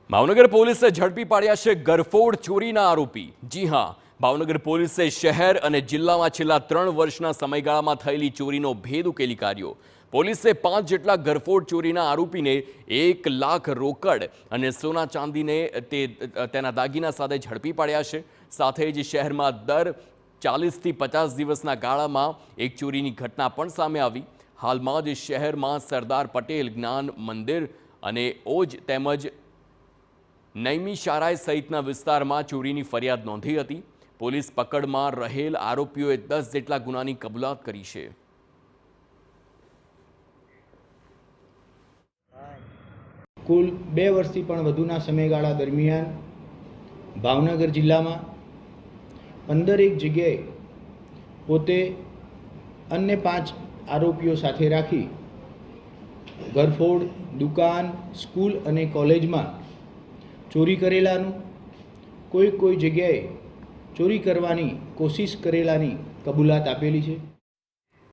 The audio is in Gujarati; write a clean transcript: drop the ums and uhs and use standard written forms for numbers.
ભાવનગર પોલીસે ઝડપી પાડ્યા છે ગરફોડ ચોરીના આરોપી। જી હા, ભાવનગર પોલીસે શહેર અને જિલ્લામાં છેલ્લા 3 વર્ષના સમયગાળામાં થયેલી ચોરીનો ભેદ ઉકેલી કાઢ્યો। પોલીસે 5 જેટલા ગરફોડ ચોરીના આરોપીને 1 લાખ રોકડ અને સોના ચાંદીને તેના દાગીના સાથે ઝડપી પાડ્યા છે। સાથે જ શહેરમાં દર 40 થી 50 દિવસના ગાળામાં એક ચોરીની ઘટના પણ સામે આવી। હાલમાં જ શહેરમાં સરદાર પટેલ જ્ઞાન મંદિર અને ઓજ તેમજ નૈમી શારાય સહિતના વિસ્તારમાં ચોરીની ફરિયાદ નોંધી હતી। પોલીસ પકડમાં રહેલ આરોપીઓએ 10 જેટલા ગુનાની કબૂલાત કરી છે। કુલ 2 વર્ષથી પણ વધુના સમયગાળા દરમિયાન ભાવનગર જિલ્લામાં 15 જગ્યાએ પોતે અન્ય 5 આરોપીઓ સાથે રાખી ગરફોડ, દુકાન, સ્કૂલ અને કોલેજમાં ચોરી કરેલાનું, કોઈ જગ્યાએ ચોરી કરવાની કોશિશ કરેલાની કબૂલાત આપેલી છે।